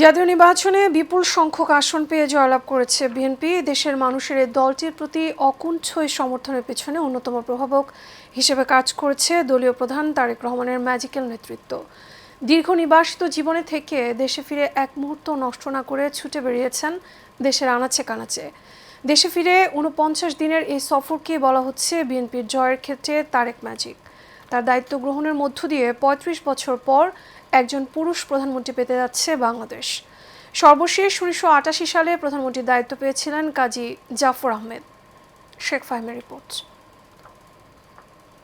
জাতীয় নির্বাচনে বিপুল সংখ্যক আসন পেয়ে জয়লাভ করেছে বিএনপি। দেশের মানুষের এই দলটির প্রতি অকুণ্ঠ সমর্থনের পেছনে অন্যতম প্রভাবক হিসেবে কাজ করেছে দলীয় প্রধান তারেক রহমানের ম্যাজিক্যাল নেতৃত্ব। দীর্ঘ নির্বাসিত জীবনে থেকে দেশে ফিরে এক মুহূর্ত নষ্ট না করে ছুটে বেরিয়েছেন দেশের আনাচে কানাচে। দেশে ফিরে ৪৯ দিনের এই সফরকে বলা হচ্ছে বিএনপির জয়ের ক্ষেত্রে তারেক ম্যাজিক। তার দায়িত্ব গ্রহণের মধ্য দিয়ে ৩৫ বছর পর একজন পুরুষ প্রধানমন্ত্রী পেতে যাচ্ছে বাংলাদেশ। সর্বশেষ ১৯৮৮ সালে প্রধানমন্ত্রীর দায়িত্ব পেয়েছিলেন কাজী জাফর আহমেদ। শেখ ফাহিমের রিপোর্ট।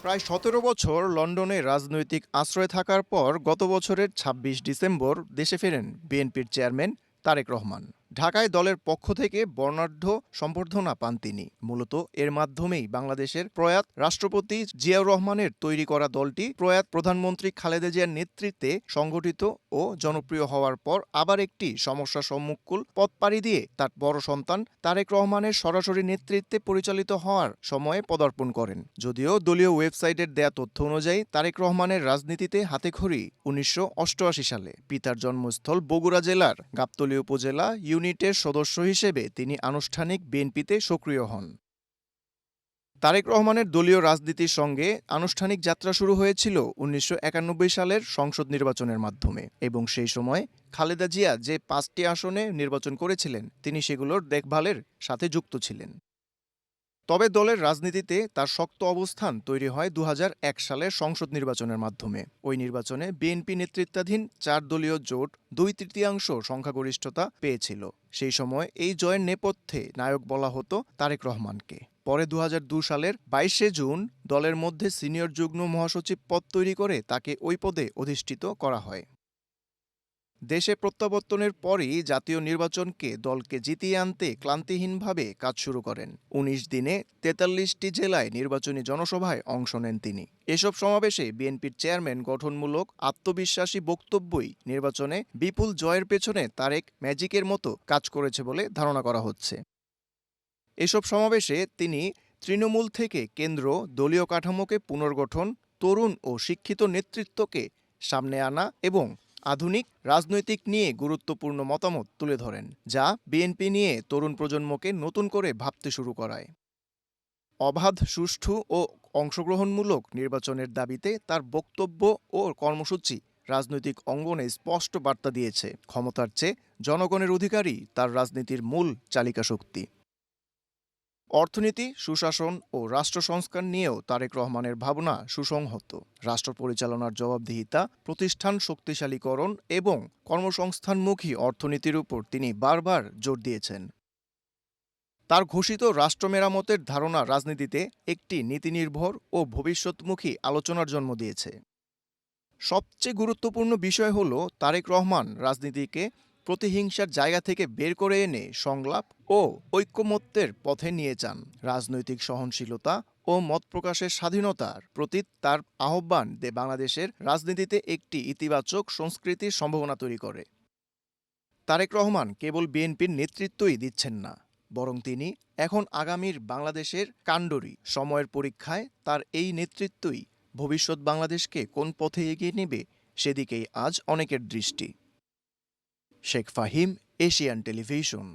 প্রায় ১৭ বছর লন্ডনে রাজনৈতিক আশ্রয় থাকার পর গত বছরের ২৬ ডিসেম্বর দেশে ফেরেন বিএনপির চেয়ারম্যান তারেক রহমান। ঢাকায় দলের পক্ষ থেকে বর্ণাঢ্য সম্বর্ধনা পান তিনি। মূলত এর মাধ্যমেই বাংলাদেশের প্রয়াত রাষ্ট্রপতি জিয়াউর রহমানের তৈরি করা দলটি প্রয়াত প্রধানমন্ত্রী খালেদা জিয়ার নেতৃত্বে সংগঠিত ও জনপ্রিয় হওয়ার পর আবার একটি সমস্যা সম্মুখীন পথ পাড়ি দিয়ে তার বড় সন্তান তারেক রহমানের সরাসরি নেতৃত্বে পরিচালিত হওয়ার সময়ে পদার্পণ করেন। যদিও দলীয় ওয়েবসাইটের দেয়া তথ্য অনুযায়ী তারেক রহমানের রাজনীতিতে হাতেখড়ি ১৯৮৮ সালে। পিতার জন্মস্থল বগুড়া জেলার গাবতলী উপজেলা ইউনিটের সদস্য হিসেবে তিনি আনুষ্ঠানিক বিএনপিতে সক্রিয় হন। তারেক রহমানের দলীয় রাজনীতির সঙ্গে আনুষ্ঠানিক যাত্রা শুরু হয়েছিল ১৯৯১ সালের সংসদ নির্বাচনের মাধ্যমে এবং সেই সময় খালেদা জিয়া যে ৫টি আসনে নির্বাচন করেছিলেন তিনি সেগুলোর দেখভালের সাথে যুক্ত ছিলেন। তবে দলের রাজনীতিতে তার শক্ত অবস্থান তৈরি হয় ২০০১ সালের সংসদ নির্বাচনের মাধ্যমে। ওই নির্বাচনে বিএনপি নেতৃত্বাধীন ৪ দলীয় জোট ২/৩ সংখ্যাগরিষ্ঠতা পেয়েছিল। সেই সময় এই জয়ের নেপথ্যে নায়ক বলা হতো তারেক রহমানকে। পরে ২০০২ সালের ২২শে জুন দলের মধ্যে সিনিয়র যুগ্ম মহাসচিব পদ তৈরি করে তাকে ওই পদে অধিষ্ঠিত করা হয়। দেশে প্রত্যাবর্তনের পরই জাতীয় নির্বাচনকে দলকে জিতিয়ে আনতে ক্লান্তিহীনভাবে কাজ শুরু করেন। ১৯ দিনে ৪৩টি জেলায় নির্বাচনী জনসভায় অংশ নেন তিনি। এসব সমাবেশে বিএনপির চেয়ারম্যান গঠনমূলক আত্মবিশ্বাসী বক্তব্যই নির্বাচনে বিপুল জয়ের পেছনে তারেক ম্যাজিকের মতো কাজ করেছে বলে ধারণা করা হচ্ছে। এসব সমাবেশে তিনি তৃণমূল থেকে কেন্দ্র দলীয় কাঠামোকে পুনর্গঠন, তরুণ ও শিক্ষিত নেতৃত্বকে সামনে আনা এবং আধুনিক রাজনৈতিক নিয়ে গুরুত্বপূর্ণ মতামত তুলে ধরেন, যা বিএনপি নিয়ে তরুণ প্রজন্মকে নতুন করে ভাবতে শুরু করায়। অবাধ, সুষ্ঠু ও অংশগ্রহণমূলক নির্বাচনের দাবিতে তার বক্তব্য ও কর্মসূচি রাজনৈতিক অঙ্গনে স্পষ্ট বার্তা দিয়েছে। ক্ষমতার চেয়ে জনগণের অধিকারই তার রাজনীতির মূল চালিকা শক্তি। অর্থনীতি, সুশাসন ও রাষ্ট্র সংস্কার নিয়েও তারেক রহমানের ভাবনা সুসংহত। রাষ্ট্র পরিচালনার জবাবদিহিতা, প্রতিষ্ঠান শক্তিশালীকরণ এবং কর্মসংস্থানমুখী অর্থনীতির উপর তিনি বারবার জোর দিয়েছেন। তার ঘোষিত রাষ্ট্র মেরামতের ধারণা রাজনীতিতে একটি নীতিনির্ভর ও ভবিষ্যৎমুখী আলোচনার জন্ম দিয়েছে। সবচেয়ে গুরুত্বপূর্ণ বিষয় হল তারেক রহমান রাজনীতিকে প্রতিহিংসার জায়গা থেকে বের করে এনে সংলাপ ও ঐকমত্যের পথে নিয়ে যান। রাজনৈতিক সহনশীলতা ও মত প্রকাশের স্বাধীনতার প্রতি তার আহ্বান বাংলাদেশের রাজনীতিতে একটি ইতিবাচক সংস্কৃতির সম্ভাবনা তৈরি করে। তারেক রহমান কেবল বিএনপির নেতৃত্বই দিচ্ছেন না, বরং তিনি এখন আগামীর বাংলাদেশের কাণ্ডারি। সময়ের পরীক্ষায় তার এই নেতৃত্বই ভবিষ্যৎ বাংলাদেশকে কোন পথে এগিয়ে নেবে সেদিকেই আজ অনেকের দৃষ্টি। Sheikh Fahim, Asian television.